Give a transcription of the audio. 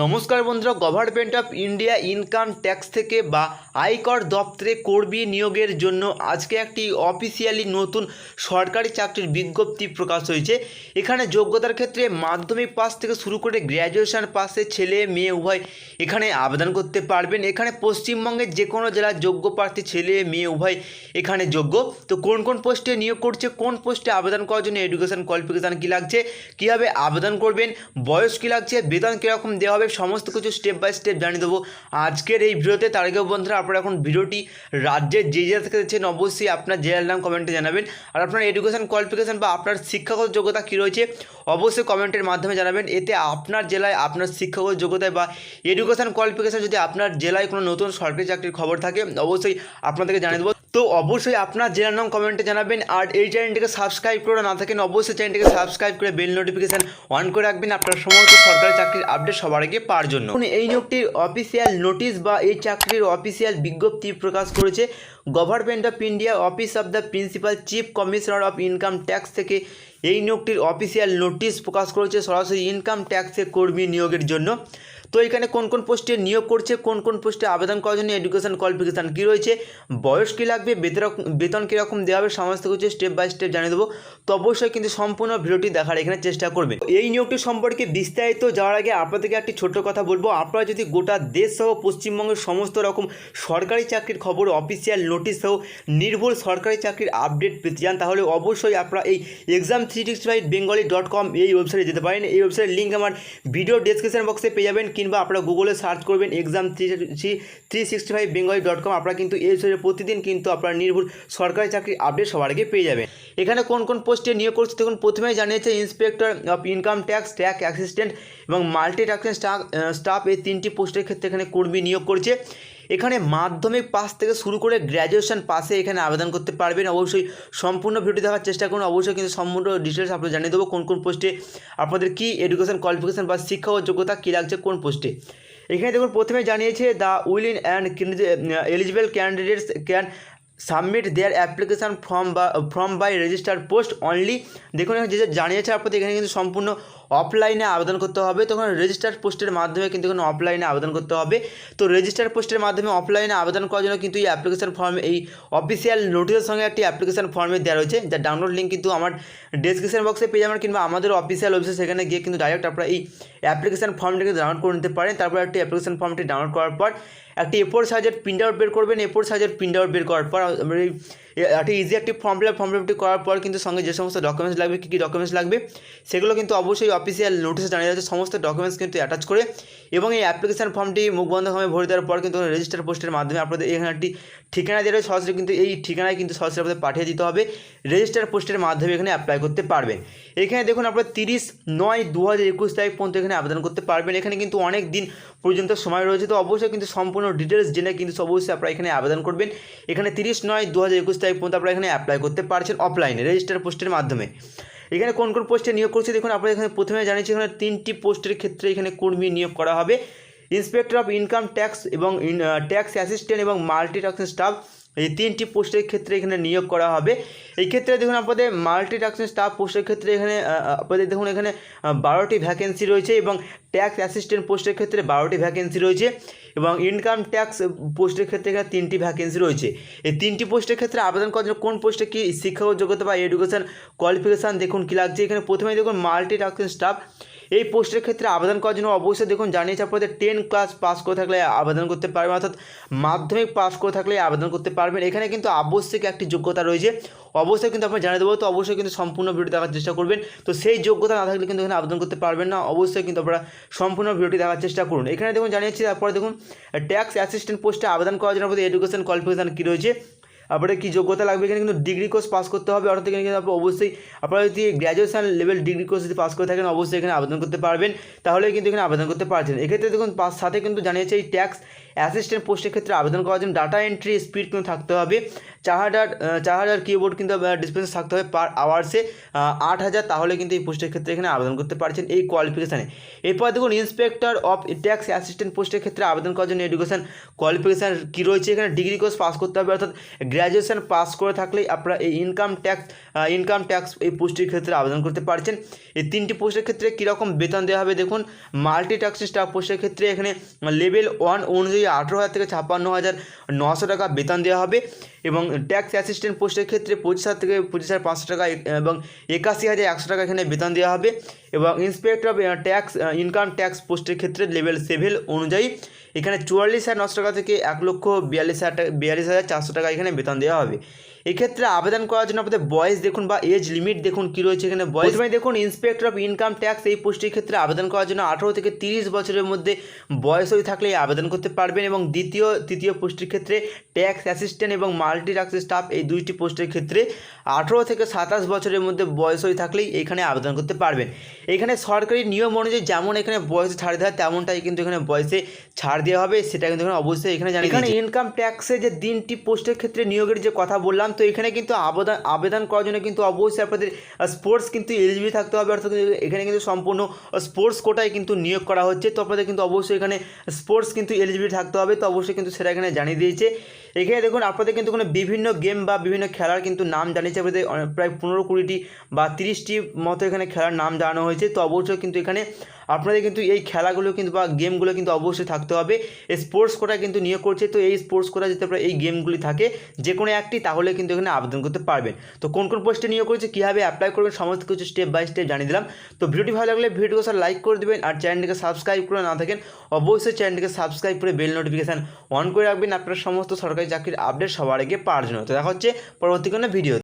নমস্কার বন্ধুরা, government of India income tax থেকে বা আয়কর দপ্তরে কর্মী নিয়োগের জন্য আজকে একটি অফিসিয়ালি নতুন সরকারি চাকরির বিজ্ঞপ্তি প্রকাশ হয়েছে। এখানে যোগ্যতার ক্ষেত্রে মাধ্যমিক পাস থেকে শুরু করে গ্র্যাজুয়েশন পাসে ছেলে মেয়ে উভয় এখানে আবেদন করতে পারবেন। এখানে পশ্চিমবঙ্গের যে কোনো জেলার যোগ্য প্রার্থী ছেলে মেয়ে উভয় এখানে যোগ্য। তো কোন কোন পোস্টে নিয়োগ করছে, কোন পোস্টে আবেদন করার জন্য এডুকেশন কোয়ালিফিকেশান কী লাগছে, কীভাবে আবেদন করবেন, বয়স কী লাগছে, বেতন কীরকম দেওয়া হবে, সমস্ত কিছু স্টেপ বাই স্টেপ জানিয়ে দেবো আজকের এই ভিডিওতে। তার আগেও বন্ধুরা, আপনারা এখন ভিডিওটি রাজ্যের যে জেলা থেকে দেখছেন অবশ্যই আপনার জেলার নাম কমেন্টে জানাবেন। আর আপনার এডুকেশন কোয়ালিফিকেশান বা আপনার শিক্ষাগত যোগ্যতা কী রয়েছে অবশ্যই কমেন্টের মাধ্যমে জানাবেন। এতে আপনার জেলায় আপনার শিক্ষাগত যোগ্যতায় বা এডুকেশন কোয়ালিফিকেশান যদি আপনার জেলায় কোনো নতুন সরকারি চাকরির খবর থাকে অবশ্যই আপনাদেরকে জানিয়ে দেবো। তো অবশ্যই আপনার জেলার নাম কমেন্টে জানাবেন। আর এই চ্যানেলটিকে সাবস্ক্রাইব করে না থাকেন অবশ্যই চ্যানেলটিকে সাবস্ক্রাইব করে বেল নোটিফিকেশান অন করে রাখবেন আপনার সমস্ত সরকারি চাকরির আপডেট সবার আগে পাওয়ার জন্য। এই নিয়োগটির অফিসিয়াল নোটিশ বা এই চাকরির অফিসিয়াল বিজ্ঞপ্তি প্রকাশ করেছে government of India office of the principal chief commissioner of income tax থেকে এই নিয়োগটির অফিসিয়াল নোটিশ প্রকাশ করেছে সরাসরি ইনকাম ট্যাক্সের কর্মী নিয়োগের জন্য। তো এখানে কোন কোন পোস্টে নিয়োগ করছে, কোন কোন পোস্টে আবেদন করার জন্য এডুকেশন কোয়ালিফিকেশান কী রয়েছে, বয়স কী লাগবে, বেতন কীরকম দেওয়া হবে, সমস্ত কিছু স্টেপ বাই স্টেপ জানিয়ে দেবো। তো অবশ্যই কিন্তু সম্পূর্ণ ভিডিওটি দেখার এখানে চেষ্টা করবেন। এই নিয়োগটি সম্পর্কে বিস্তারিত যাওয়ার আগে আপনাদেরকে একটি ছোট্ট কথা বলবো। আপনারা যদি গোটা দেশ সহ পশ্চিমবঙ্গের সমস্ত রকম সরকারি চাকরির খবর, অফিসিয়াল নোটিশ সহ নির্ভুল সরকারি চাকরির আপডেট পেতে চান তাহলে অবশ্যই আপনারা এই exam365bengali.com এই ওয়েবসাইটে যেতে পারেন। এই ওয়েবসাইটের লিঙ্ক আমার ভিডিও ডেসক্রিপশন বক্সে পেয়ে যাবেন, কিংবা আপনারা গুগলে সার্চ করবেন exam365bengali.com। আপনারা কিন্তু এই ওয়েবসাইটে প্রতিদিন কিন্তু আপনারা নির্ভুল সরকারি চাকরির আপডেট সবার আগে পেয়ে যাবেন। এখানে কোন কোন পোস্টে নিয়োগ করছে দেখুন। প্রথমেই জানিয়েছে inspector of income tax, tax assistant এবং মাল্টি ট্যাক্সিং স্টাফ এই তিনটি পোস্টের ক্ষেত্রে এখানে কর্মী নিয়োগ করছে। এখানে মাধ্যমিক পাস থেকে শুরু করে গ্র্যাজুয়েশন পাসে এখানে আবেদন করতে পারবেন। অবশ্যই সম্পূর্ণ ভিডিও দেখার চেষ্টা করুন। অবশ্যই কিন্তু সম্পূর্ণ ডিটেলস আপনাদের জানিয়ে দেবো কোন কোন পোস্টে আপনাদের কী এডুকেশন কোয়ালিফিকেশান বা শিক্ষা ও যোগ্যতা কী লাগছে কোন পোস্টে। এখানে দেখুন প্রথমে জানিয়েছে the willing and eligible candidates can submit their application form by registered post only. দেখুন যে জানিয়েছে আপনাদের এখানে কিন্তু সম্পূর্ণ অফলাইনে আবেদন করতে হবে। তখন রেজিস্টার্ড পোস্টের মাধ্যমে কিন্তু এখানে অফলাইনে আবেদন করতে হবে। তো রেজিস্টার্ড পোস্টের মাধ্যমে অফলাইনে আবেদন করার জন্য কিন্তু এই অ্যাপ্লিকেশান ফর্ম এই অফিসিয়াল নোটিশের সঙ্গে একটি অ্যাপ্লিকেশান ফর্মে দেওয়া রয়েছে, যার ডাউনলোড লিঙ্ক কিন্তু আমার ডেসক্রিপশন বক্সে পেয়ে যাবেন, কিংবা আমাদের অফিসিয়াল ওয়েবসাইট সেখানে গিয়ে কিন্তু ডাইরেক্ট আপনারা এই অ্যাপ্লিকেশান ফর্মটিকে ডাউনলোড করে নিতে পারেন। তারপর একটি অ্যাপ্লিকেশান ফর্মটি ডাউনলোড করার পর একটি A4 সাইজের প্রিন্ট আউট বের করবেন। A4 সাইজের প্রিন্ট আউট বের করার পর একটি ইজি একটি ফর্ম ফিল করার পর কিন্তু সঙ্গে যে সমস্ত ডকুমেন্টস লাগবে, কী কী ডকুমেন্টস লাগবে সেগুলো কিন্তু অবশ্যই অফিসিয়াল নোটিশে জানিয়ে যাচ্ছে। সমস্ত ডকুমেন্টস কিন্তু অ্যাটাচ করে এবং এই অ্যাপ্লিকেশান ফর্মটি মুখবন্ধভাবে ভরে দেওয়ার পর কিন্তু রেজিস্টার পোস্টের মাধ্যমে আপনাদের এখানে একটি ঠিকানা দেওয়া সরাসরি কিন্তু এই ঠিকানায় কিন্তু সরাসরি আপনাদের পাঠিয়ে দিতে হবে। রেজিস্টার পোস্টের মাধ্যমে এখানে অ্যাপ্লাই করতে পারবেন। এখানে দেখুন আপনারা 30/9/2021 তারিখ পর্যন্ত এখানে আবেদন করতে পারবেন। এখানে কিন্তু অনেক দিন পর্যন্ত সময় রয়েছে। তো অবশ্যই কিন্তু সম্পূর্ণ ডিটেলস জেনে কিন্তু অবশ্যই আপনারা এখানে আবেদন করবেন। এখানে 30/9/2021 তারিখ পর্যন্ত আপনারা এখানে অ্যাপ্লাই করতে পারছেন অফলাইনে রেজিস্টার পোস্টের মাধ্যমে। এখানে কোন কোন পোস্টে নিয়োগ করছে দেখুন। আপনারা এখানে প্রথমে জানিয়েছি এখানে 3টি পোস্টের ক্ষেত্রে এখানে কর্মী নিয়োগ করা হবে। ইন্সপেক্টর অফ ইনকাম ট্যাক্স এবং ট্যাক্স অ্যাসিস্ট্যান্ট এবং মাল্টি ট্যাক্সিং স্টাফ এই 3টি পোস্টের ক্ষেত্রে এখানে নিয়োগ করা হবে। এই ক্ষেত্রে দেখুন আপনাদের মাল্টি ট্যাক্সিং স্টাফ পোস্টের ক্ষেত্রে এখানে আপনাদের দেখুন এখানে 12টি ভ্যাকেন্সি রয়েছে এবং ট্যাক্স অ্যাসিস্ট্যান্ট পোস্টের ক্ষেত্রে 12টি ভ্যাকেন্সি রয়েছে এবং ইনকাম ট্যাক্স পোস্টের ক্ষেত্রে এখানে 3টি ভ্যাকেন্সি রয়েছে। এই 3টি পোস্টের ক্ষেত্রে আবেদন করার জন্য কোন পোস্টে কী শিক্ষাগত যোগ্যতা বা এডুকেশন কোয়ালিফিকেশান দেখুন কী লাগছে। এখানে প্রথমেই দেখুন মাল্টি ট্যাক্সিং স্টাফ এই পোস্টের ক্ষেত্রে আবেদন করার জন্য অবশ্যই দেখুন জানিয়েছে আপনাদের 10 ক্লাস পাস করে থাকলে আবেদন করতে পারবেন, অর্থাৎ মাধ্যমিক পাস করে থাকলে আবেদন করতে পারবেন। এখানে কিন্তু আবশ্যিক একটি যোগ্যতা রয়েছে, অবশ্যই কিন্তু আপনার জানিয়ে দেবো। তো অবশ্যই কিন্তু সম্পূর্ণ ভিডিও দেখার চেষ্টা করবেন। তো সেই যোগ্যতা না থাকলে কিন্তু এখানে আবেদন করতে পারবেন না। অবশ্যই কিন্তু আপনারা সম্পূর্ণ ভিডিওটি দেখার চেষ্টা করুন। এখানে দেখুন জানিয়েছি তারপরে দেখুন ট্যাক্স অ্যাসিস্ট্যান্ট পোস্টে আবেদন করার জন্য আপনাদের এডুকেশন কোয়ালিফিকেশান কী রয়েছে, আপনাদের কী যোগ্যতা লাগবে। এখানে কিন্তু ডিগ্রি কোর্স পাস করতে হবে, অর্থাৎ এখানে কিন্তু অবশ্যই আপনারা যদি গ্র্যাজুয়েশন লেভেল ডিগ্রি কোর্স যদি পাস করে থাকেন অবশ্যই এখানে আবেদন করতে পারবেন, তাহলে কিন্তু এখানে আবেদন করতে পারছেন। এক্ষেত্রে দেখুন সাথে কিন্তু জানিয়েছে এই ট্যাক্স অ্যাসিস্ট্যান্ট পোস্টের ক্ষেত্রে আবেদন করার জন্য ডাটা এন্ট্রি স্পিড কিন্তু থাকতে হবে 4000 কিবোর্ড কিন্তু ডিসপেন্স থাকতে হবে পার আওয়ার্সে 8000, তাহলে কিন্তু এই পোস্টের ক্ষেত্রে এখানে আবেদন করতে পারছেন এই কোয়ালিফিকেশানে। এরপর দেখুন ইন্সপেক্টর অফ ট্যাক্স অ্যাসিস্ট্যান্ট পোস্টের ক্ষেত্রে আবেদন করার জন্য এডুকেশন কোয়ালিফিকেশান কী রয়েছে, এখানে ডিগ্রি কোর্স পাস করতে হবে, অর্থাৎ গ্র্যাজুয়েশন পাস করে থাকলেই আপনারা এই ইনকাম ট্যাক্স এই পোস্টের ক্ষেত্রে আবেদন করতে পারছেন। এই 3টি পোস্টের ক্ষেত্রে কীরকম বেতন দেওয়া হবে দেখুন, মাল্টি টাস্কিং স্টাফ পোস্টের ক্ষেত্রে এখানে লেভেল 1 অনুযায়ী 18,000 থেকে 56,900 টাকা বেতন দেওয়া হবে, এবং ট্যাক্স অ্যাসিস্ট্যান্ট পোস্টের ক্ষেত্রে 25,000 থেকে 25,500 টাকা এবং 81,100 টাকা এখানে বেতন দেওয়া হবে, এবং ইন্সপেক্টর অফ ইনকাম ট্যাক্স পোস্টের ক্ষেত্রে লেভেল 7 অনুযায়ী এখানে 44,900 টাকা থেকে 1,42,400 টাকা এখানে বেতন দেওয়া হবে। এক্ষেত্রে আবেদন করার জন্য আপনাদের বয়স দেখুন বা এজ লিমিট দেখুন কী রয়েছে এখানে। বয়স মানে দেখুন ইন্সপেক্টর অফ ইনকাম ট্যাক্স এই পোস্টের ক্ষেত্রে আবেদন করার জন্য 18 থেকে 30 বছরের মধ্যে বয়স হয়ে থাকলে আবেদন করতে পারবেন, এবং তৃতীয় পোস্টের ক্ষেত্রে ট্যাক্স অ্যাসিস্ট্যান্ট এবং মাল্টি টাস্ক স্টাফ এই 2টি পোস্টের ক্ষেত্রে 18 থেকে 27 বছরের মধ্যে বয়স হয়ে থাকলেই এখানে আবেদন করতে পারবেন। এখানে সরকারি নিয়ম অনুযায়ী যেমন এখানে বয়সে ছাড় দেওয়া তেমনটাই কিন্তু এখানে বয়সে ছাড় দেওয়া হবে, সেটা কিন্তু এখানে অবশ্যই এখানে জানি। এখানে ইনকাম ট্যাক্সে যে 3টি পোস্টের ক্ষেত্রে নিয়োগের যে কথা বললাম, তো এখানে কিন্তু আবেদন করার জন্য কিন্তু অবশ্যই আপনাদের স্পোর্টস কিন্তু এলিজিবল থাকতে হবে, অর্থাৎ এখানে কিন্তু সম্পূর্ণ স্পোর্টস কোটায় কিন্তু নিয়োগ করা হচ্ছে, তো আপনাদের কিন্তু অবশ্যই এখানে স্পোর্টস কিন্তু এলিজিবল থাকতে হবে, তো অবশ্যই কিন্তু সেটা এখানে জানিয়ে দিয়েছে। এখানে দেখুন আপনাদের কিন্তু কোনো বিভিন্ন গেম বা বিভিন্ন খেলার কিন্তু নাম জানিয়েছে, আপনাদের প্রায় 15-20টি বা 30টি মতো এখানে খেলার নাম জানানো হয়েছে, তো অবশ্যই কিন্তু এখানে আপনাদের কিন্তু এই খেলাগুলো কিন্তু বা গেমগুলো কিন্তু অবশ্যই থাকতে হবে। এই স্পোর্টস কোটা কিন্তু নিয়োগ করছে, তো এই স্পোর্টস কোটা যদি আপনার এই গেমগুলি থাকে যে কোনো একটি, তাহলে কিন্তু এখানে আবেদন করতে পারবেন। তো কোন কোন পোস্টে নিয়োগ করেছে, কীভাবে অ্যাপ্লাই করবেন, সমস্ত কিছু স্টেপ বাই স্টেপ জানিয়ে দিলাম। তো ভিডিওটি ভালো লাগলে ভিডিওকে স্যার লাইক করে দেবেন, আর চ্যানেলটিকে সাবস্ক্রাইব করে না থাকেন অবশ্যই চ্যানেলটিকে সাবস্ক্রাইব করে বেল নোটিফিকেশান অন করে রাখবেন আপনার সমস্ত সরকারি চাকরির আপডেট সবার আগে পাওয়ার জন্য। তো দেখা হচ্ছে পরবর্তী কোনো ভিডিও।